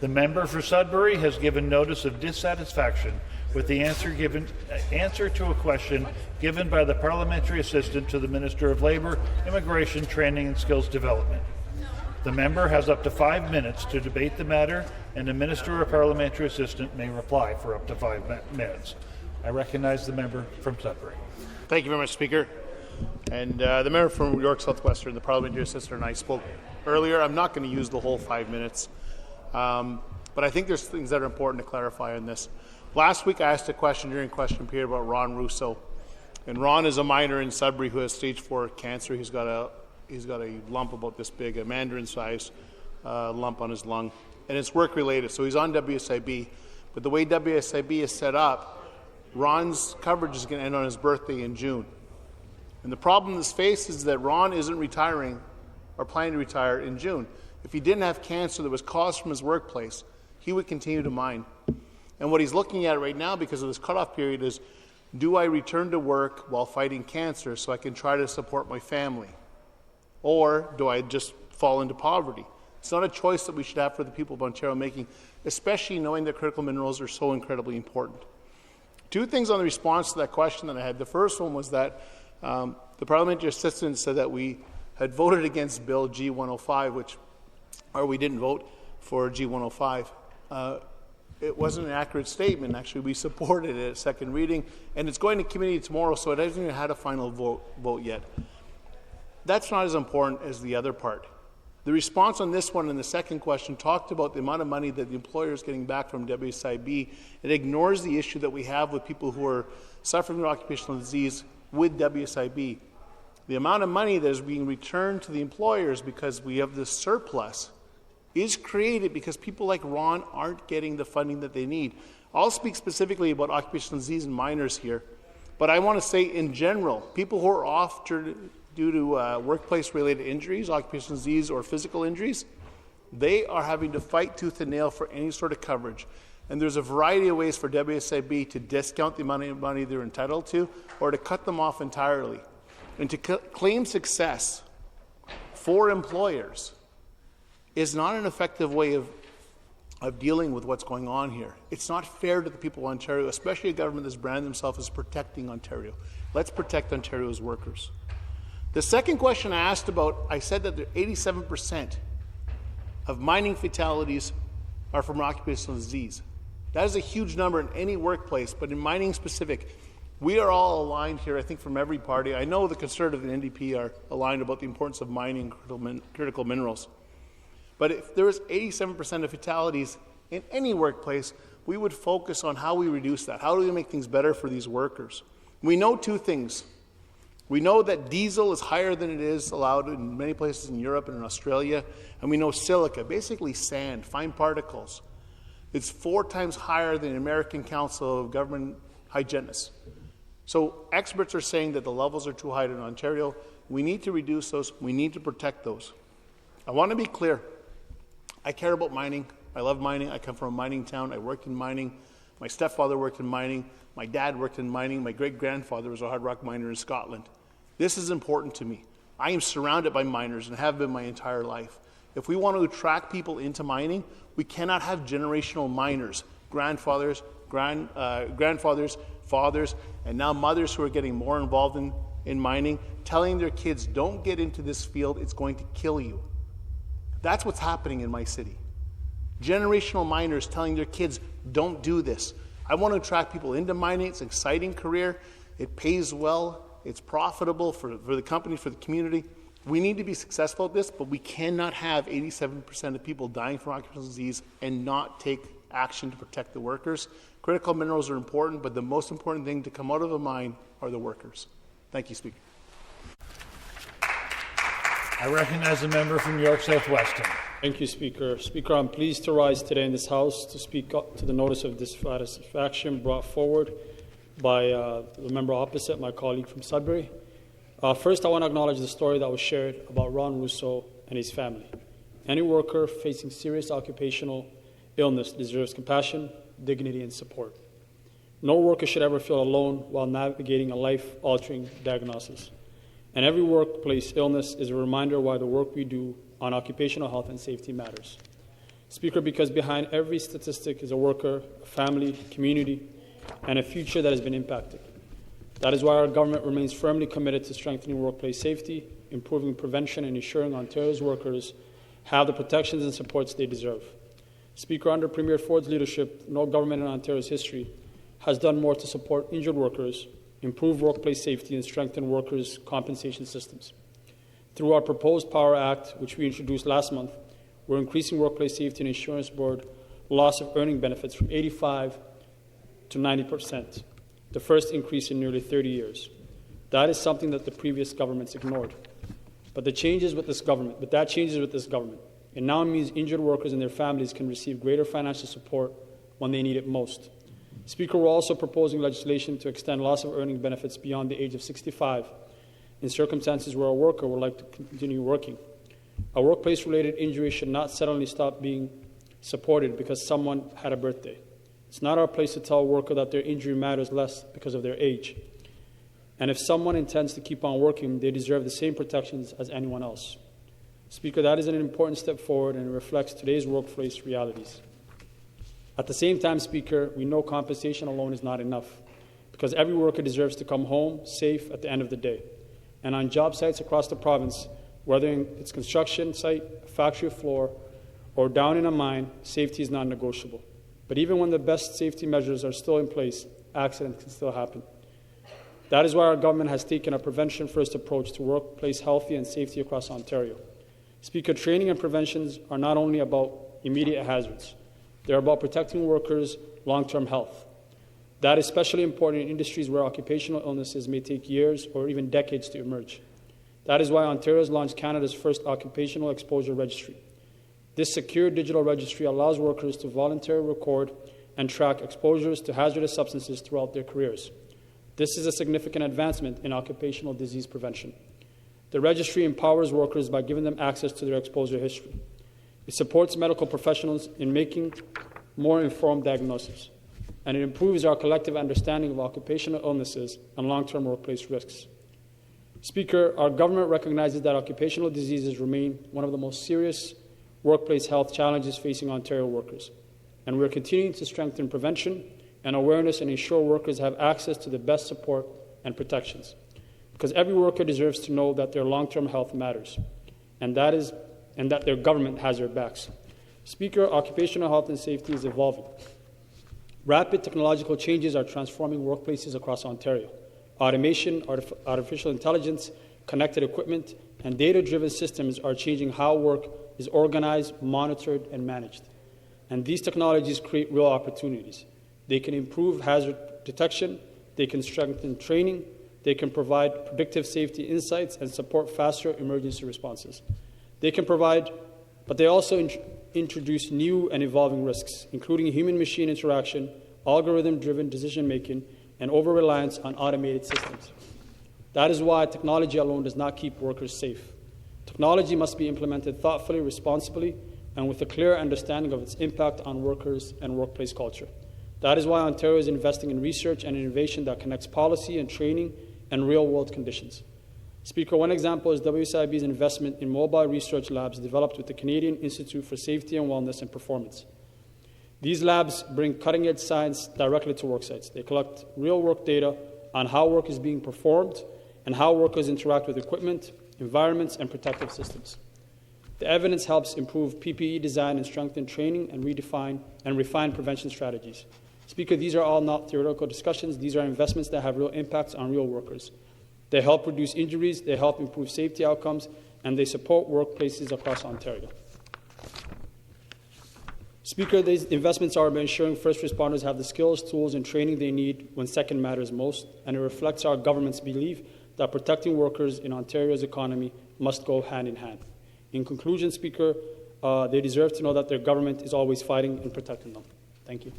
The member for Sudbury has given notice of dissatisfaction with the answer to a question given by the Parliamentary Assistant to the Minister of Labour, Immigration, Training and Skills Development. The member has up to 5 minutes to debate the matter, and the Minister or Parliamentary Assistant may reply for up to 5 minutes. I recognize the member from Sudbury. Thank you very much, Speaker. And the member from York Southwestern, the Parliamentary Assistant, and I spoke earlier. I'm not going to use the whole 5 minutes, but I think there's things that are important to clarify on this. Last week, I asked a question during question period about Ron Russo, and Ron is a miner in Sudbury who has stage 4 cancer. He's got a lump about this big, a mandarin-sized lump on his lung, and it's work-related. So he's on WSIB, but the way WSIB is set up, Ron's coverage is going to end on his birthday in June. And the problem that's faced is that Ron isn't retiring or planning to retire in June. If he didn't have cancer that was caused from his workplace, he would continue to mine. And what he's looking at right now, because of this cutoff period, is, do I return to work while fighting cancer so I can try to support my family? Or do I just fall into poverty? It's not a choice that we should have for the people of Ontario making, especially knowing that critical minerals are so incredibly important. 2 things on the response to that question that I had. The first one was that the Parliamentary Assistant said that we had voted against Bill G105, or we didn't vote for G105. It wasn't an accurate statement. Actually, we supported it at second reading, and it's going to committee tomorrow, so it hasn't even had a final vote yet. That's not as important as the other part. The response on this one and the second question talked about the amount of money that the employer is getting back from WSIB. It ignores the issue that we have with people who are suffering from occupational disease with WSIB. The amount of money that is being returned to the employers because we have this surplus is created because people like Ron aren't getting the funding that they need. I'll speak specifically about occupational disease and minors here, but I want to say in general, people who are off due to workplace-related injuries, occupational disease, or physical injuries, they are having to fight tooth and nail for any sort of coverage. And there's a variety of ways for WSIB to discount the amount of money they're entitled to or to cut them off entirely. And to claim success for employers is not an effective way of dealing with what's going on here. It's not fair to the people of Ontario, especially a government that's branded themselves as protecting Ontario. Let's protect Ontario's workers. The second question I asked about, I said that 87% of mining fatalities are from occupational disease. That is a huge number in any workplace, but in mining specific, we are all aligned here, I think, from every party. I know the Conservative and NDP are aligned about the importance of mining critical minerals. But if there was 87% of fatalities in any workplace, we would focus on how we reduce that. How do we make things better for these workers? We know 2 things. We know that diesel is higher than it is allowed in many places in Europe and in Australia, and we know silica, basically sand, fine particles, it's 4 times higher than the American Council of Government Hygienists. So experts are saying that the levels are too high in Ontario. We need to reduce those. We need to protect those. I want to be clear. I care about mining. I love mining. I come from a mining town. I worked in mining. My stepfather worked in mining. My dad worked in mining. My great-grandfather was a hard rock miner in Scotland. This is important to me. I am surrounded by miners and have been my entire life. If we want to attract people into mining, we cannot have generational miners, grandfathers, fathers, and now mothers who are getting more involved in mining, telling their kids, don't get into this field, it's going to kill you. That's what's happening in my city. Generational miners telling their kids, don't do this. I want to attract people into mining. It's an exciting career. It pays well. It's profitable for the company, for the community. We need to be successful at this, but we cannot have 87% of people dying from occupational disease and not take action to protect the workers. Critical minerals are important, but the most important thing to come out of a mine are the workers. Thank you, Speaker. I recognize the member from York Southwestern. Thank you, Speaker. Speaker, I'm pleased to rise today in this House to speak up to the notice of dissatisfaction brought forward by the member opposite, my colleague from Sudbury. First, I want to acknowledge the story that was shared about Ron Russo and his family. Any worker facing serious occupational illness deserves compassion, dignity, and support. No worker should ever feel alone while navigating a life-altering diagnosis. And every workplace illness is a reminder why the work we do on occupational health and safety matters. Speaker, because behind every statistic is a worker, a family, community, and a future that has been impacted. That is why our government remains firmly committed to strengthening workplace safety, improving prevention, and ensuring Ontario's workers have the protections and supports they deserve. Speaker, under Premier Ford's leadership, no government in Ontario's history has done more to support injured workers, improve workplace safety, and strengthen workers' compensation systems. Through our proposed Power Act, which we introduced last month, we're increasing workplace safety and insurance board loss of earning benefits from 85% to 90%, the first increase in nearly 30 years. That is something that the previous governments ignored. But that changes with this government. It now means injured workers and their families can receive greater financial support when they need it most. Speaker, we're also proposing legislation to extend loss of earning benefits beyond the age of 65 in circumstances where a worker would like to continue working. A workplace-related injury should not suddenly stop being supported because someone had a birthday. It's not our place to tell a worker that their injury matters less because of their age. And if someone intends to keep on working, they deserve the same protections as anyone else. Speaker, that is an important step forward and it reflects today's workplace realities. At the same time, Speaker, we know compensation alone is not enough because every worker deserves to come home safe at the end of the day. And on job sites across the province, whether it's construction site, a factory floor, or down in a mine, safety is non-negotiable. But even when the best safety measures are still in place, accidents can still happen. That is why our government has taken a prevention-first approach to workplace health and safety across Ontario. Speaker, training and preventions are not only about immediate hazards. They're about protecting workers' long-term health. That is especially important in industries where occupational illnesses may take years or even decades to emerge. That is why Ontario has launched Canada's first occupational exposure registry. This secure digital registry allows workers to voluntarily record and track exposures to hazardous substances throughout their careers. This is a significant advancement in occupational disease prevention. The registry empowers workers by giving them access to their exposure history. It supports medical professionals in making more informed diagnoses, and it improves our collective understanding of occupational illnesses and long-term workplace risks. Speaker, our government recognizes that occupational diseases remain one of the most serious workplace health challenges facing Ontario workers, and we're continuing to strengthen prevention and awareness and ensure workers have access to the best support and protections. Because every worker deserves to know that their long-term health matters, and that their government has their backs. Speaker, occupational health and safety is evolving. Rapid technological changes are transforming workplaces across Ontario. Automation, artificial intelligence, connected equipment, and data-driven systems are changing how work is organized, monitored, and managed. And these technologies create real opportunities. They can improve hazard detection, they can strengthen training, they can provide predictive safety insights and support faster emergency responses. But they also introduce new and evolving risks, including human-machine interaction, algorithm-driven decision-making, and over-reliance on automated systems. That is why technology alone does not keep workers safe. Technology must be implemented thoughtfully, responsibly, and with a clear understanding of its impact on workers and workplace culture. That is why Ontario is investing in research and innovation that connects policy and training and real-world conditions. Speaker, one example is WSIB's investment in mobile research labs developed with the Canadian Institute for Safety and Wellness and Performance. These labs bring cutting-edge science directly to work sites. They collect real-work data on how work is being performed and how workers interact with equipment, environments, and protective systems. The evidence helps improve PPE design and strengthen training and redefine and refine prevention strategies. Speaker, these are all not theoretical discussions. These are investments that have real impacts on real workers. They help reduce injuries, they help improve safety outcomes, and they support workplaces across Ontario. Speaker, these investments are about ensuring first responders have the skills, tools, and training they need when second matters most, and it reflects our government's belief that protecting workers in Ontario's economy must go hand in hand. In conclusion, Speaker, they deserve to know that their government is always fighting and protecting them. Thank you.